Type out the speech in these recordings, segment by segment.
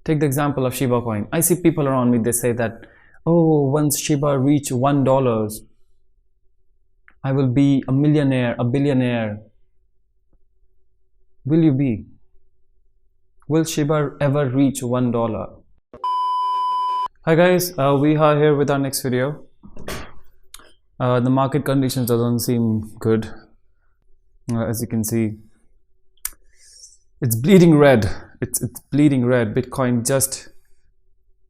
Take the example of Shiba coin. I see people around me, they say that, oh, once Shiba reach $1, I will be a millionaire, a billionaire. Will you be? Will Shiba ever reach $1? Hi guys, we are here with our next video. The market conditions doesn't seem good. As you can see, it's bleeding red. It's bleeding red. Bitcoin just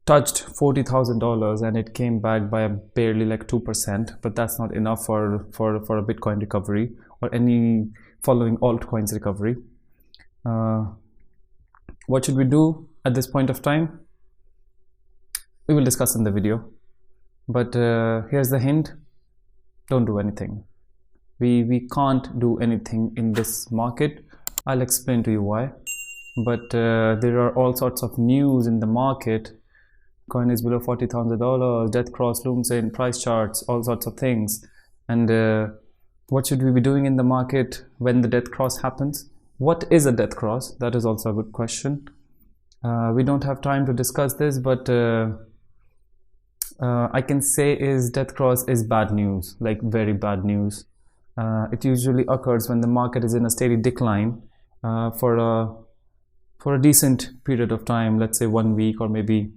touched $40,000 and it came back by barely like 2%, but that's not enough for a Bitcoin recovery or any following altcoins recovery. What should we do at this point of time? We will discuss in the video, but here's the hint: don't do anything. We can't do anything in this market. I'll explain to you why. But there are all sorts of news in the market. Coin is below $40,000, death cross looms in, price charts, all sorts of things. And what should we be doing in the market when the death cross happens? What is a death cross? That is also a good question. We don't have time to discuss this, but I can say is death cross is bad news, like very bad news. It usually occurs when the market is in a steady decline for a decent period of time, let's say 1 week or maybe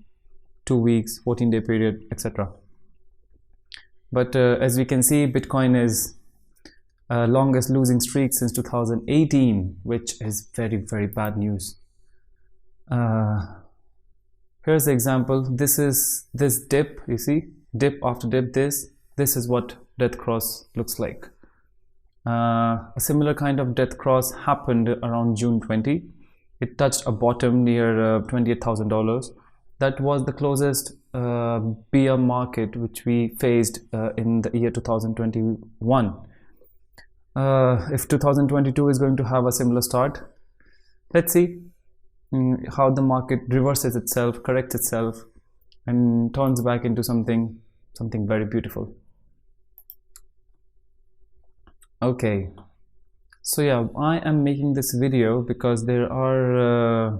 2 weeks, 14-day period, etc. But as we can see, Bitcoin is longest losing streak since 2018, which is very, very bad news. Here's the example. This is this dip, you see, dip after dip. This is what death cross looks like. A similar kind of death cross happened around June 20. It touched a bottom near $28,000. That was the closest bear market which we faced in the year 2021. If 2022 is going to have a similar start, let's see how the market reverses itself, corrects itself, and turns back into something very beautiful. Okay, so yeah, I am making this video because there are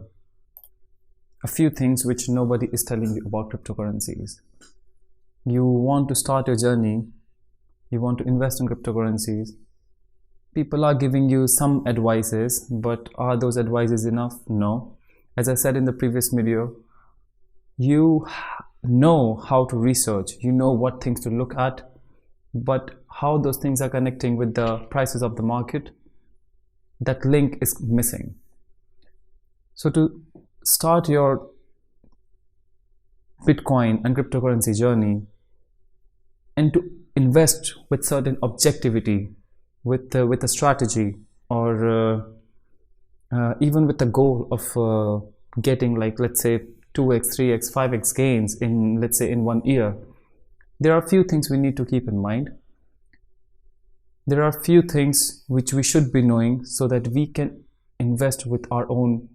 a few things which nobody is telling you about cryptocurrencies. You want to start your journey, you want to invest in cryptocurrencies. People are giving you some advices, but are those advices enough? No. As I said in the previous video, you know how to research, you know what things to look at, but how those things are connecting with the prices of the market, that link is missing. So to start your Bitcoin and cryptocurrency journey and to invest with certain objectivity, with a strategy, or even with the goal of getting, like, let's say 2x, 3x, 5x gains in, let's say, in 1 year, there are a few things we need to keep in mind. There are a few things which we should be knowing so that we can invest with our own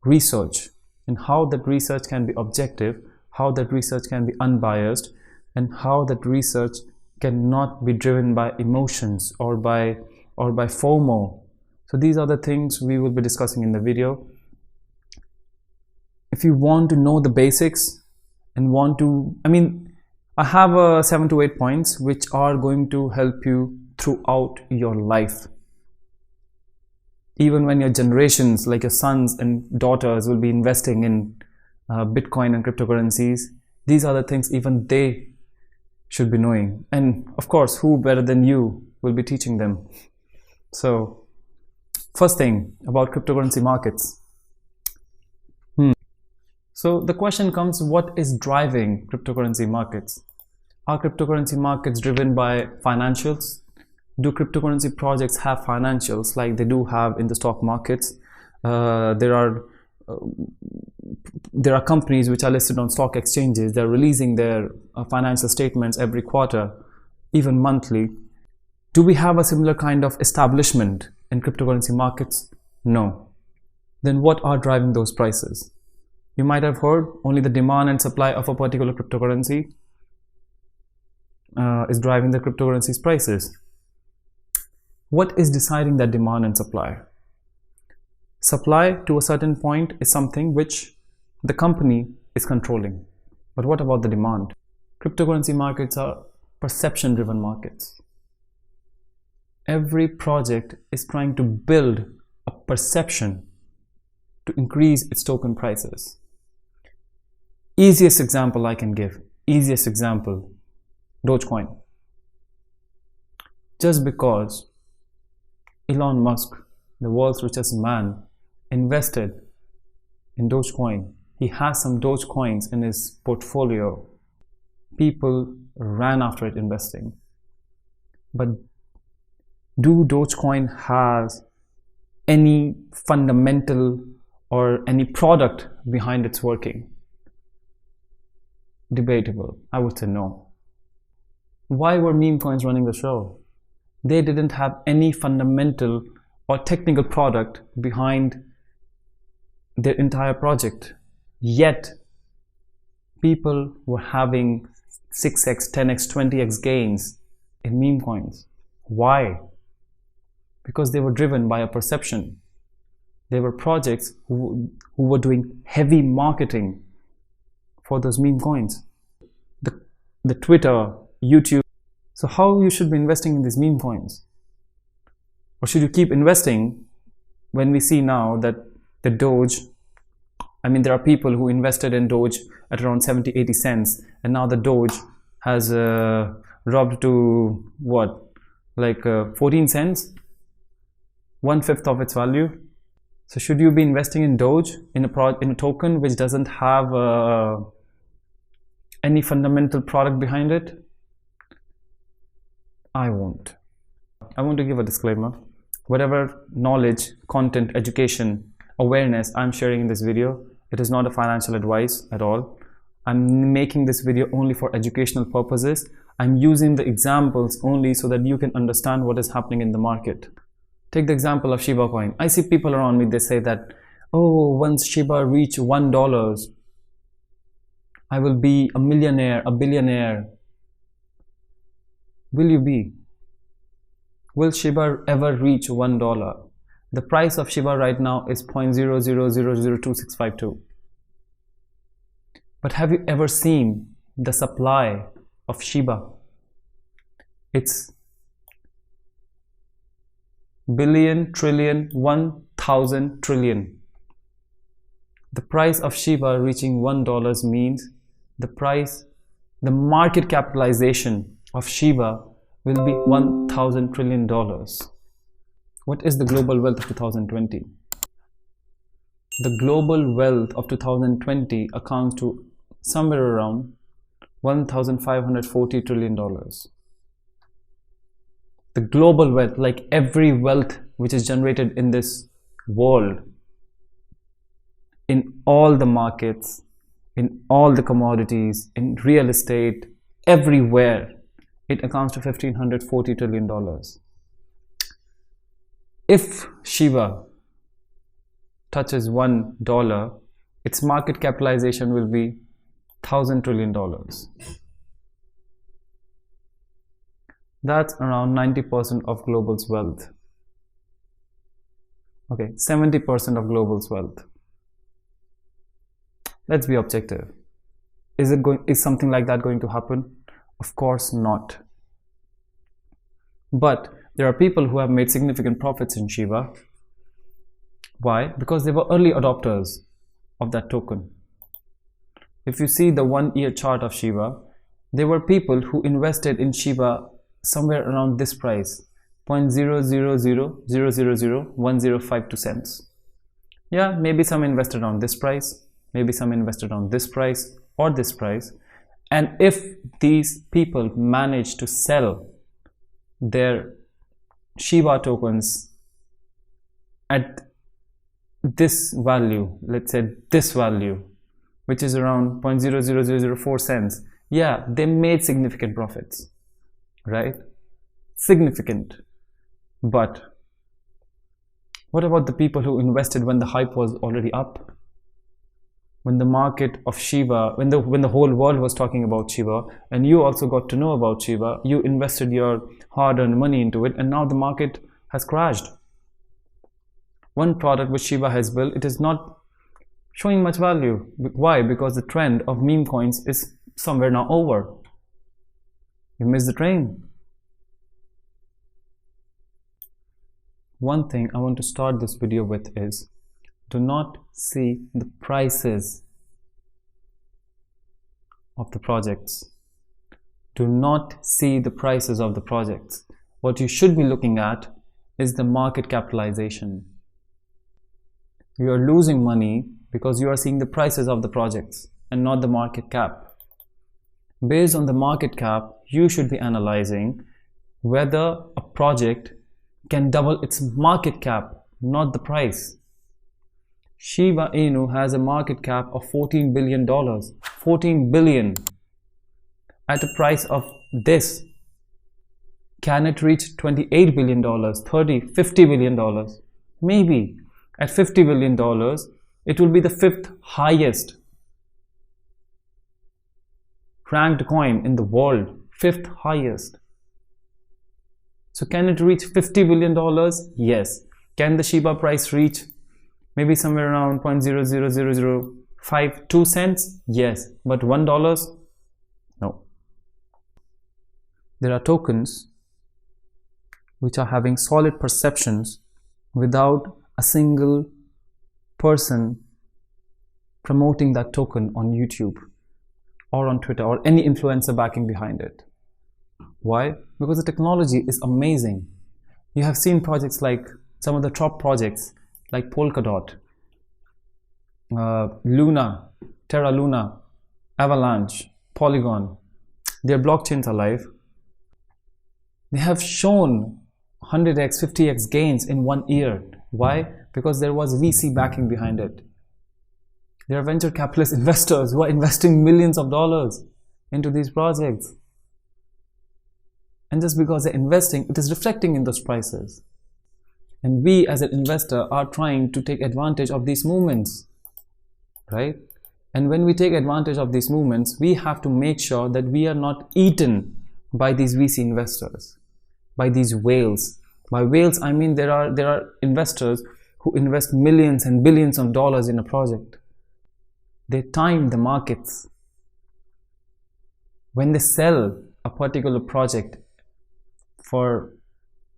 research, and how that research can be objective, how that research can be unbiased, and how that research cannot be driven by emotions or by FOMO. So these are the things we will be discussing in the video. If you want to know the basics and want to, I have 7 to 8 points which are going to help you throughout your life. Even when your generations, like your sons and daughters, will be investing in Bitcoin and cryptocurrencies, these are the things even they should be knowing. And of course, who better than you will be teaching them? So first thing about cryptocurrency markets. So the question comes, what is driving cryptocurrency markets? Are cryptocurrency markets driven by financials? Do cryptocurrency projects have financials like they do have in the stock markets? There are companies which are listed on stock exchanges. They're releasing their financial statements every quarter, even monthly. Do we have a similar kind of establishment in cryptocurrency markets? No. Then what are driving those prices? You might have heard only the demand and supply of a particular cryptocurrency is driving the cryptocurrency's prices. What is deciding that demand and supply? Supply to a certain point is something which The company is controlling. But what about the demand? Cryptocurrency markets are perception-driven markets. Every project is trying to build a perception to increase its token prices. Easiest example I can give, Dogecoin. Just because Elon Musk, the world's richest man, invested in Dogecoin, he has some Dogecoins in his portfolio, people ran after it investing. But do Dogecoin has any fundamental or any product behind its working? Debatable. I would say no. Why were meme coins running the show? They didn't have any fundamental or technical product behind their entire project. Yet, people were having 6x, 10x, 20x gains in meme coins. Why? Because they were driven by a perception. There were projects who were doing heavy marketing for those meme coins. The Twitter, YouTube. So how you should be investing in these meme coins? Or should you keep investing when we see now that the Doge, there are people who invested in Doge at around 70, 80 cents, and now the Doge has dropped to what? Like 14 cents? 1/5 of its value. So should you be investing in Doge, in a token which doesn't have any fundamental product behind it? I won't. I want to give a disclaimer. Whatever knowledge, content, education, awareness I'm sharing in this video, it is not a financial advice at all. I'm making this video only for educational purposes. I'm using the examples only so that you can understand what is happening in the market. Take the example of Shiba coin. I see people around me, they say that, oh, once Shiba reach $1, I will be a millionaire, a billionaire. Will you be? Will Shiba ever reach $1? The price of Shiba right now is 0.00002652. But have you ever seen the supply of Shiba? It's billion, trillion, 1,000 trillion. The price of Shiba reaching $1 means the market capitalization of Shiba will be $1,000 trillion. What is the global wealth of 2020? The global wealth of 2020 accounts to somewhere around $1,540 trillion. The global wealth, like every wealth which is generated in this world, in all the markets, in all the commodities, in real estate, everywhere, it accounts to $1,540 trillion. If Shiba touches $1, its market capitalization will be $1,000 trillion. That's around 90% of global's wealth. Okay, 70% of global's wealth. Let's be objective. Is something like that going to happen? Of course not. But there are people who have made significant profits in Shiba. Why? Because they were early adopters of that token. If you see the 1-year chart of Shiba, there were people who invested in Shiba somewhere around this price, 0.000000105 cents. Yeah, maybe some invested on this price, maybe some invested on this price or this price. And if these people manage to sell their Shiba tokens at this value, let's say this value, which is around 0.00004 cents, yeah, they made significant profits, right? Significant. But what about the people who invested when the hype was already up? When the market of Shiba, when the whole world was talking about Shiba, and you also got to know about Shiba, you invested your hard-earned money into it, and now the market has crashed. One product which Shiba has built, it is not showing much value. Why? Because the trend of meme coins is somewhere now over. You missed the train. One thing I want to start this video with is, do not see the prices of the projects. Do not see the prices of the projects. What you should be looking at is the market capitalization. You are losing money because you are seeing the prices of the projects and not the market cap. Based on the market cap, you should be analyzing whether a project can double its market cap, not the price. Shiba Inu has a market cap of $14 billion. 14 billion. At a price of this, can it reach $28 billion, $30, $50 billion? Maybe. At $50 billion, it will be the 5th highest ranked coin in the world. 5th highest. So can it reach $50 billion? Yes. Can the Shiba price reach maybe somewhere around 0.00052 cents? Yes. But $1? No. There are tokens which are having solid perceptions without a single person promoting that token on YouTube or on Twitter or any influencer backing behind it. Why? Because the technology is amazing. You have seen projects like some of the top projects like Polkadot, Luna, Terra Luna, Avalanche, Polygon. Their blockchains are live. They have shown 100x, 50x gains in 1 year. Why? Because there was VC backing behind it. There are venture capitalist investors who are investing millions of dollars into these projects. And just because they're investing, it is reflecting in those prices. And we as an investor are trying to take advantage of these movements, right? And when we take advantage of these movements, we have to make sure that we are not eaten by these VC investors, by these whales. By whales, I mean there are investors who invest millions and billions of dollars in a project. They time the markets. When they sell a particular project for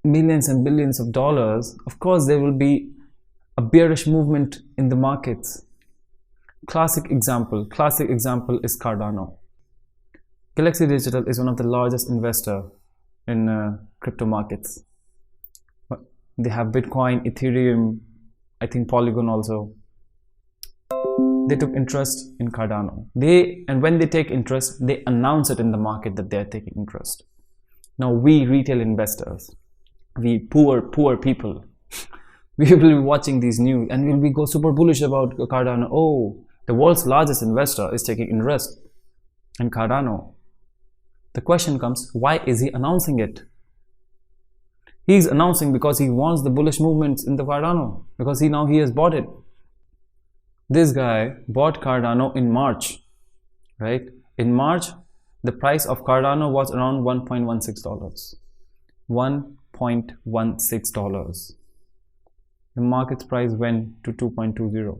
millions and billions of dollars, of course there will be a bearish movement in the markets. Classic example is Cardano. Galaxy Digital is one of the largest investor in crypto markets. They have Bitcoin, Ethereum, I think Polygon also. They took interest in Cardano. And when they take interest, they announce it in the market that they are taking interest. Now we retail investors, we poor people, we will be watching these news and we'll be go super bullish about Cardano. Oh, the world's largest investor is taking interest in Cardano. The question comes, why is he announcing it? He's announcing because he wants the bullish movements in the Cardano, because he has bought it. This guy bought Cardano in March, right? In March, the price of Cardano was around $1.16. $1.16. The market's price went to 2.20.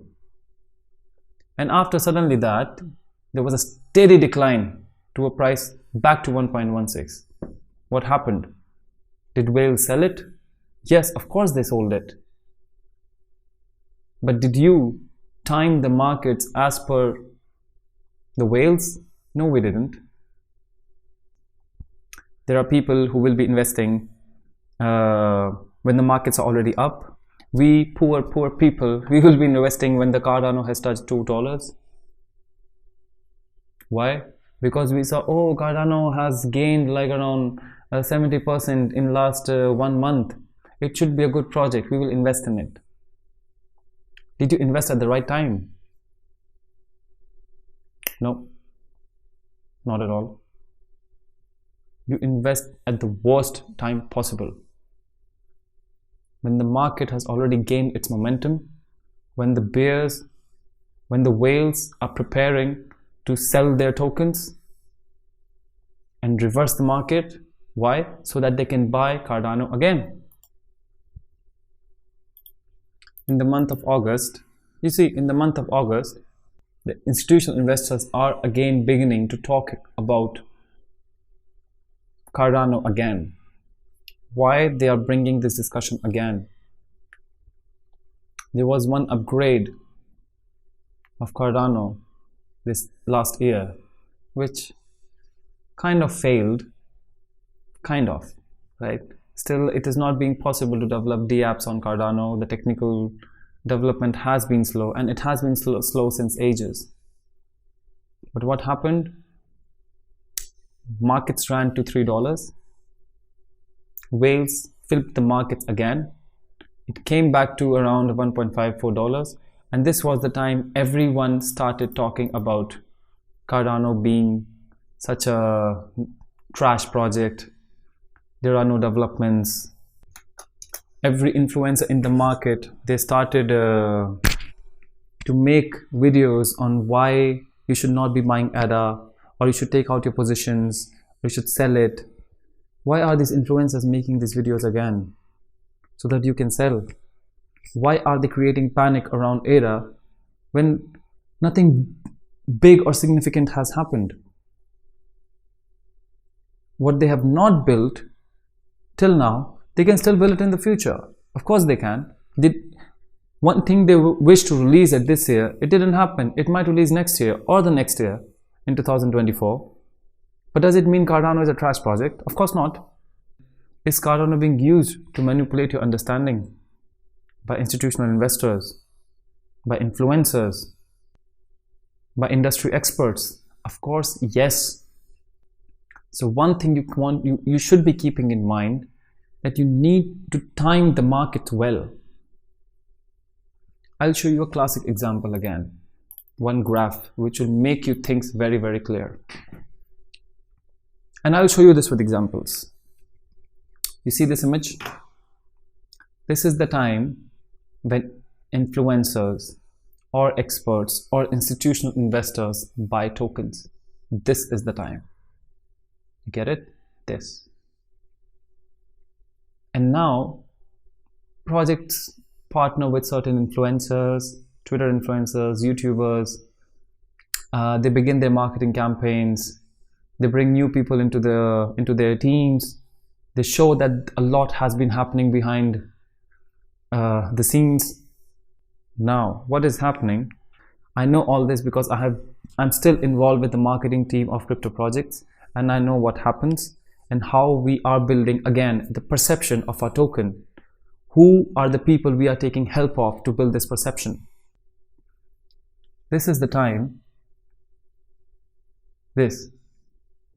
And after suddenly that, there was a steady decline to a price back to 1.16. What happened? Did whales sell it? Yes, of course they sold it. But did you time the markets as per the whales? No, we didn't. There are people who will be investing when the markets are already up. We poor people, we will be investing when the Cardano has touched $2. Why? Because we saw, oh, Cardano has gained like around 70% in last 1 month. It should be a good project. We will invest in it. Did you invest at the right time? No, not at all. You invest at the worst time possible. When the market has already gained its momentum, when the whales are preparing to sell their tokens and reverse the market. Why? So that they can buy Cardano again. In the month of August, You see, in the month of August, the institutional investors are again beginning to talk about Cardano again. Why they are bringing this discussion again? There was one upgrade of Cardano this last year, which kind of failed, right? Still, it is not being possible to develop dApps on Cardano. The technical development has been slow, and it has been slow since ages. But what happened? Markets ran to $3. Whales flipped the markets again. It came back to around $1.54, and this was the time everyone started talking about Cardano being such a trash project. There are no developments. Every influencer in the market, they started to make videos on why you should not be buying ADA, or you should take out your positions, or you should sell it. Why are these influencers making these videos again? So that you can sell. Why are they creating panic around ADA when nothing big or significant has happened? What they have not built till now, they can still build it in the future. Of course they can. One thing they wish to release it this year, it didn't happen. It might release next year or the next year in 2024. But does it mean Cardano is a trash project? Of course not. Is Cardano being used to manipulate your understanding by institutional investors, by influencers, by industry experts? Of course, yes. So one thing you should be keeping in mind, that you need to time the market well. I'll show you a classic example again. One graph which will make you things very, very clear. And I'll show you this with examples. You see this image? This is the time when influencers or experts or institutional investors buy tokens. This is the time. You get it? This. And now projects partner with certain influencers, Twitter influencers, YouTubers. They begin their marketing campaigns. They bring new people into their teams. They show that a lot has been happening behind the scenes. Now, what is happening? I know all this because I'm still involved with the marketing team of crypto projects, and I know what happens and how we are building again the perception of our token. Who are the people we are taking help of to build this perception? This is the time.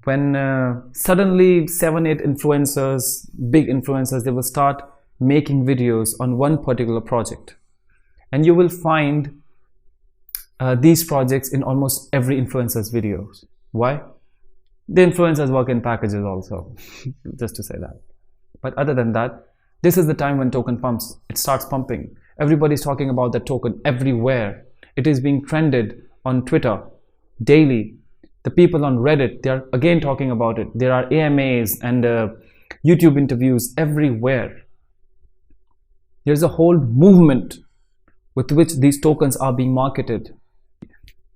When suddenly 7-8 influencers, big influencers, they will start making videos on one particular project, and you will find these projects in almost every influencer's videos. Why? The influencers work in packages also, just to say that. But other than that, this is the time when token pumps. It starts pumping. Everybody's talking about the token everywhere. It is being trended on Twitter daily. The people on Reddit, they are again talking about it. There are AMAs and YouTube interviews everywhere. There's a whole movement with which these tokens are being marketed.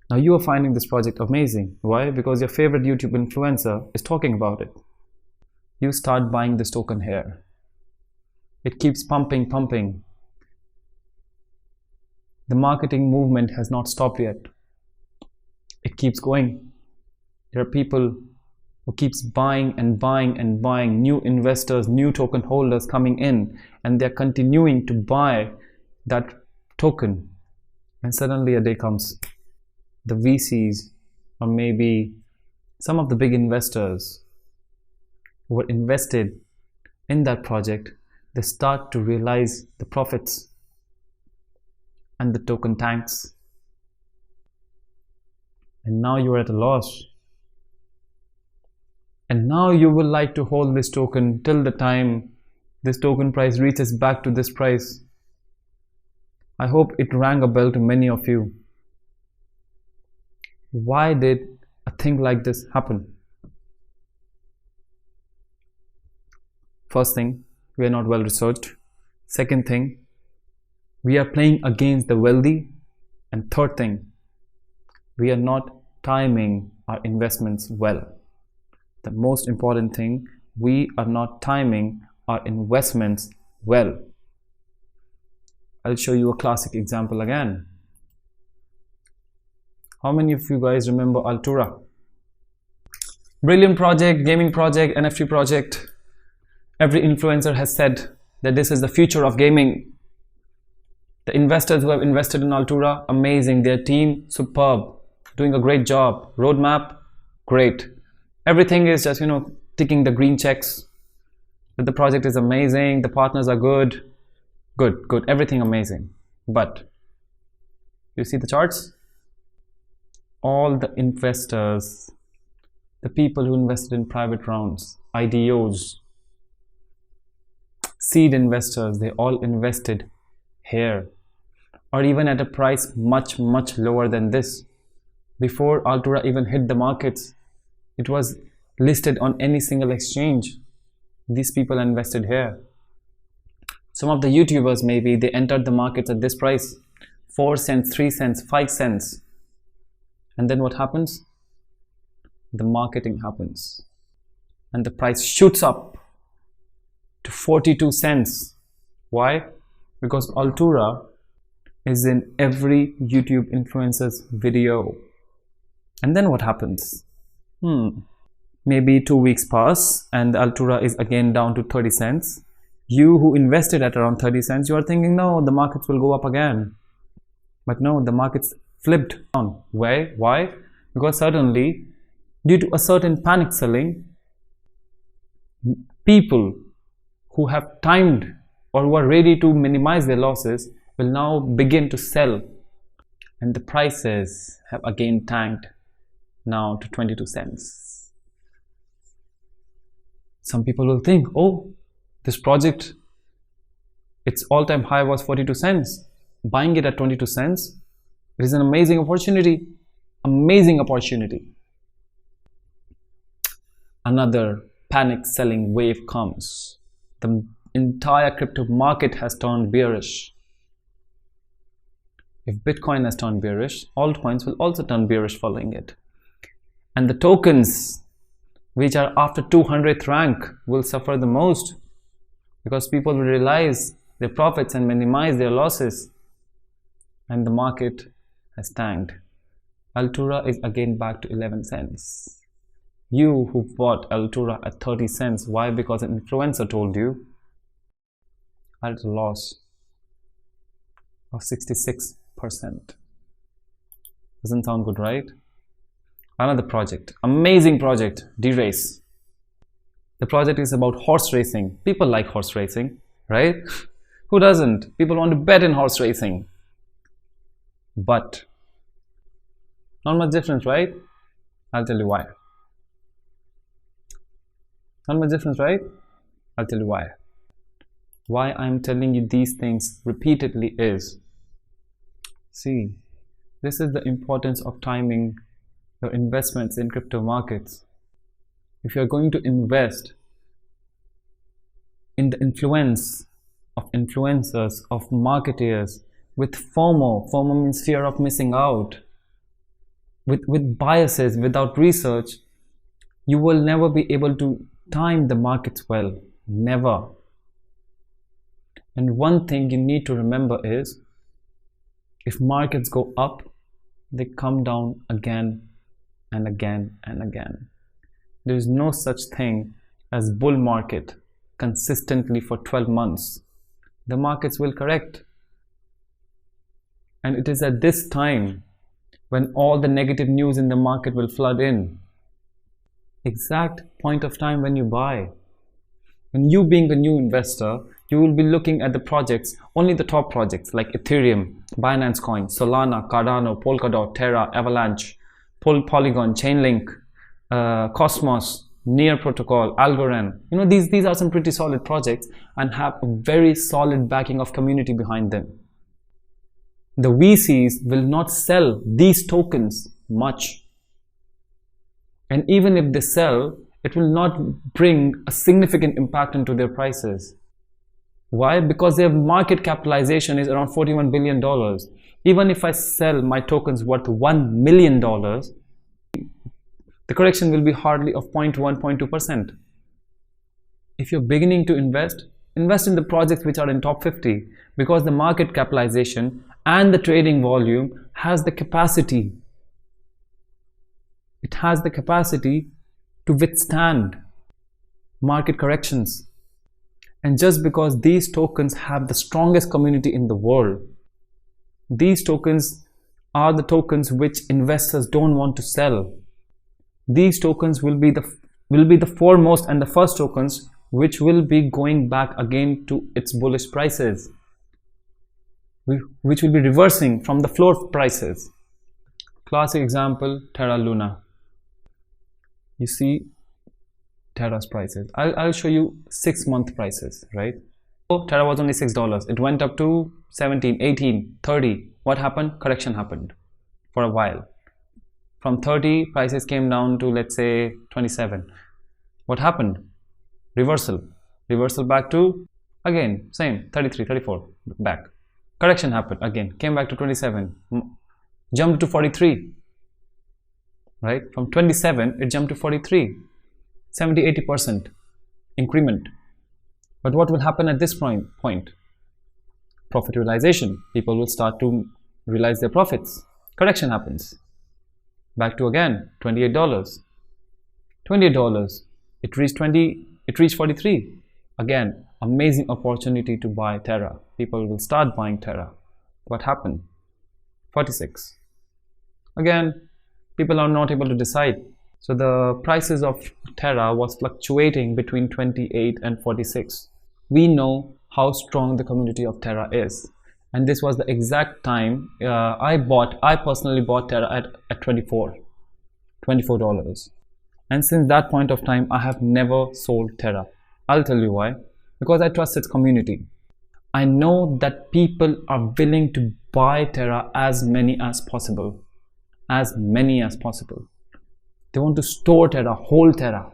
Now you are finding this project amazing. Why? Because your favorite YouTube influencer is talking about it. You start buying this token here. It keeps pumping. The marketing movement has not stopped yet. It keeps going. There are people who keeps buying and buying, new investors, new token holders coming in, and they're continuing to buy that token. And suddenly a day comes, the VCs, or maybe some of the big investors who were invested in that project, they start to realize the profits, and the token tanks, and now you're at a loss. And now you will like to hold this token till the time this token price reaches back to this price. I hope it rang a bell to many of you. Why did a thing like this happen? First thing, we are not well researched. Second thing, we are playing against the wealthy And third thing, we are not timing our investments well. The most important thing, we are not timing our investments well. I'll show you a classic example again. How many of you guys remember Altura? Brilliant project, gaming project, NFT project. Every influencer has said that this is the future of gaming. The investors who have invested in Altura, amazing. Their team, superb, doing a great job. Roadmap, great. Everything is just, ticking the green checks. But the project is amazing. The partners are good. Good. Everything amazing. But you see the charts? All the investors, the people who invested in private rounds, IDOs, seed investors, they all invested here, or even at a price much lower than this. Before Altura even hit the markets, it was listed on any single exchange. These people invested here. Some of the YouTubers, maybe they entered the markets at this price, 4 cents, 3 cents, 5 cents. And then what happens? The marketing happens and the price shoots up to 42 cents. Why? Because Altura is in every YouTube influencer's video. And then what happens? Maybe 2 weeks pass and Altura is again down to 30 cents. You who invested at around 30 cents, you are thinking, no, the markets will go up again. But no, the markets flipped on. Why? Because suddenly, due to a certain panic selling, people who have timed or who are ready to minimize their losses will now begin to sell, and the prices have again tanked now to 22 cents. Some people will think, oh, this project, its all-time high was 42 cents. Buying it at 22 cents, it is an amazing opportunity. Amazing opportunity. Another panic selling wave comes. The entire crypto market has turned bearish. If Bitcoin has turned bearish, altcoins will also turn bearish following it. And the tokens which are after 200th rank will suffer the most, because people will realize their profits and minimize their losses, and the market has tanked. Altura is again back to 11 cents. You who bought Altura at 30 cents, why? Because an influencer told you, are at a loss of 66%. Doesn't sound good, right? Another project, amazing project, D-Race. The project is about horse racing. People like horse racing, right? Who doesn't? People want to bet in horse racing. But not much difference, right? I'll tell you why. Not much difference, right? I'll tell you why. Why I'm telling you these things repeatedly is, see, this is the importance of timing your investments in crypto markets. If you're going to invest in the influence of influencers, of marketers, with FOMO means fear of missing out, with biases, without research, you will never be able to time the markets well. Never. And one thing you need to remember is, if markets go up, they come down again and again and again. There is no such thing as bull market consistently for 12 months. The markets will correct. And it is at this time when all the negative news in the market will flood in. Exact point of time when you buy. When you, being a new investor, you will be looking at the projects, only the top projects like Ethereum, Binance Coin, Solana, Cardano, Polkadot, Terra, Avalanche, Polygon, Chainlink, Cosmos, Near Protocol, Algorand. These are some pretty solid projects and have a very solid backing of community behind them. The VCs will not sell these tokens much. And even if they sell, it will not bring a significant impact into their prices. Why? Because their market capitalization is around $41 billion. Even if I sell my tokens worth $1 million, the correction will be hardly of 0.1, 0.2%. If you're beginning to invest in the projects which are in top 50, because the market capitalization and the trading volume has the capacity. It has the capacity to withstand market corrections. And just because these tokens have the strongest community in the world, these tokens are the tokens which investors don't want to sell. These tokens will be the foremost and the first tokens which will be going back again to its bullish prices, which will be reversing from the floor prices. Classic example, Terra Luna. You see Terra's prices. I'll show you 6-month prices, right? So Terra was only $6. It went up to 17, 18, 30. What happened? Correction happened for a while. From 30, prices came down to, let's say, 27. What happened? Reversal back to, again, same, 33, 34, back. Correction happened again, came back to 27, jumped to 43, right? From 27, it jumped to 43, 70-80% increment. But what will happen at this point? Profit realization. People will start to realize their profits. Correction happens. Back to again, $28. $28. It reached 43. Again, amazing opportunity to buy Terra. People will start buying Terra. What happened? 46. Again, people are not able to decide. So the prices of Terra was fluctuating between 28 and 46. We know how strong the community of Terra is. And this was the exact time I personally bought Terra at $24. And since that point of time, I have never sold Terra. I'll tell you why. Because I trust its community. I know that people are willing to buy Terra as many as possible. As many as possible. They want to store Terra, hold Terra.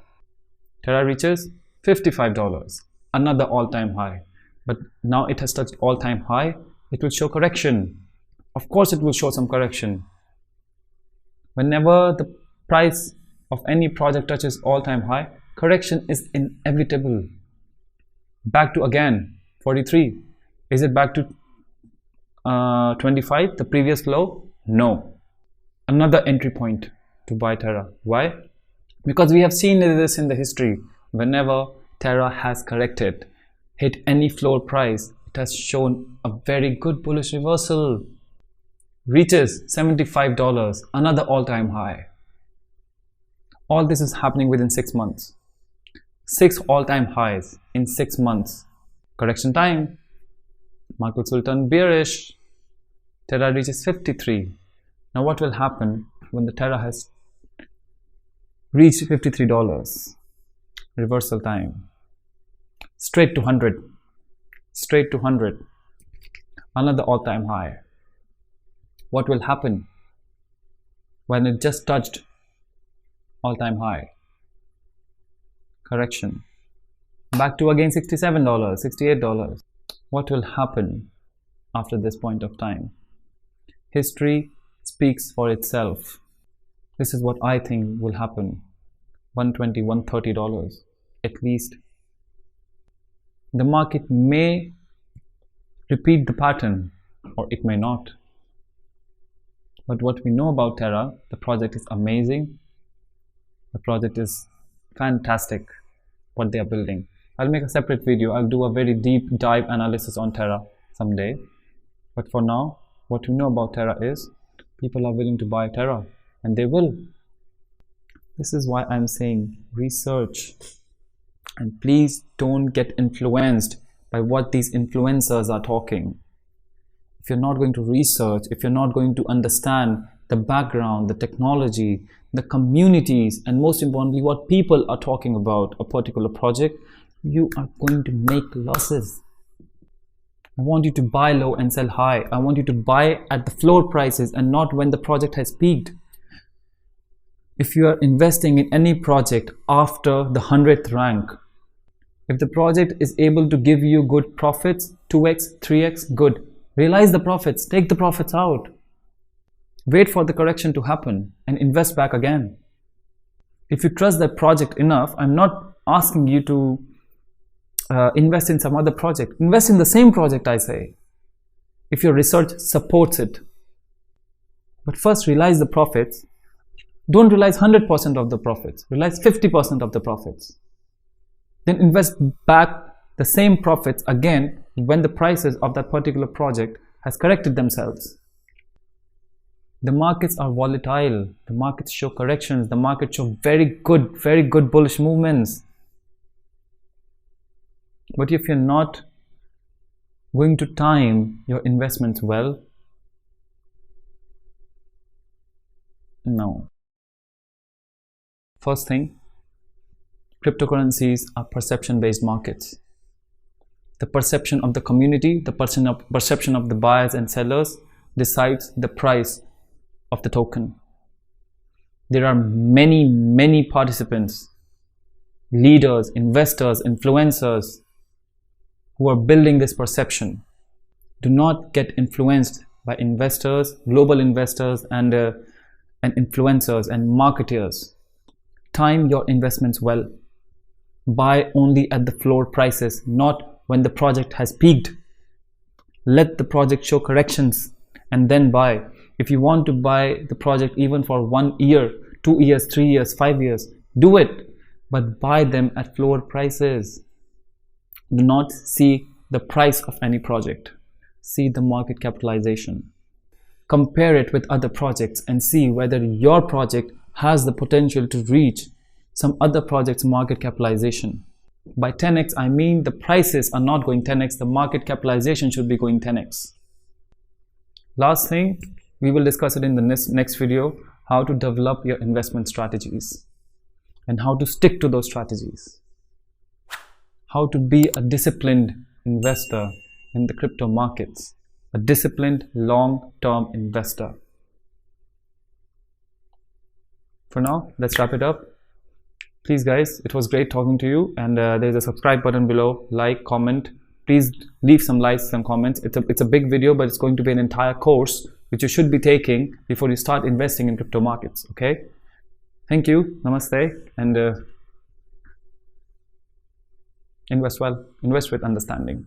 Terra reaches $55. Another all-time high. But now it has touched all-time high. It will show correction. Of course, it will show some correction. Whenever the price of any project touches all-time high, correction is inevitable. Back to again 43. Is it back to 25, the previous low? No. Another entry point to buy Terra. Why? Because we have seen this in the history. Whenever Terra has corrected, hit any floor price, it has shown a very good bullish reversal. Reaches $75, another all-time high. All this is happening within 6 months. 6 all-time highs in 6 months. Correction time. Markets will turn bearish. Terra reaches 53. Now what will happen when the Terra has reached $53? Reversal time. Straight to 100. Straight to 100. Another all-time high. What will happen when it just touched all-time high? Correction. Back to again $67, $68. What will happen after this point of time? History speaks for itself. This is what I think will happen. $120, $130 at least. The market may repeat the pattern or it may not. But what we know about Terra, the project is amazing. The project is fantastic, what they are building. I'll make a separate video. I'll do a very deep dive analysis on Terra someday. But for now, what we know about Terra is people are willing to buy Terra, and they will. This is why I'm saying research. And please don't get influenced by what these influencers are talking. If you're not going to research, if you're not going to understand the background, the technology, the communities, and most importantly, what people are talking about a particular project, you are going to make losses. I want you to buy low and sell high. I want you to buy at the floor prices and not when the project has peaked. If you are investing in any project after the 100th rank, If the project is able to give you good profits, 2x, 3x, good. Realize the profits, take the profits out. Wait for the correction to happen and invest back again. If you trust that project enough, I'm not asking you to invest in some other project. Invest in the same project, I say, if your research supports it. But first realize the profits. Don't realize 100% of the profits. Realize 50% of the profits. Then invest back the same profits again when the prices of that particular project has corrected themselves. The markets are volatile. The markets show corrections. The markets show very good bullish movements. But if you're not going to time your investments well, no. First thing, cryptocurrencies are perception-based markets. The perception of the community, the perception of the buyers and sellers decides the price of the token. There are many participants, leaders, investors, influencers who are building this perception. Do not get influenced by investors, global investors, and influencers and marketers. Time your investments well. Buy only at the floor prices, not when the project has peaked. Let the project show corrections and then buy. If you want to buy the project even for 1 year, 2 years, 3 years, 5 years, do it, but buy them at floor prices. Do not see the price of any project. See the market capitalization. Compare it with other projects and see whether your project has the potential to reach some other project's market capitalization. By 10x, I mean the prices are not going 10x, the market capitalization should be going 10x. Last thing, we will discuss it in the next video, how to develop your investment strategies and how to stick to those strategies. How to be a disciplined investor in the crypto markets, a disciplined long-term investor. For now, let's wrap it up. Please guys, it was great talking to you, and there's a subscribe button below, like, comment. Please leave some likes, some comments. It's a big video, but it's going to be an entire course which you should be taking before you start investing in crypto markets. Okay, thank you, namaste, and invest well, invest with understanding.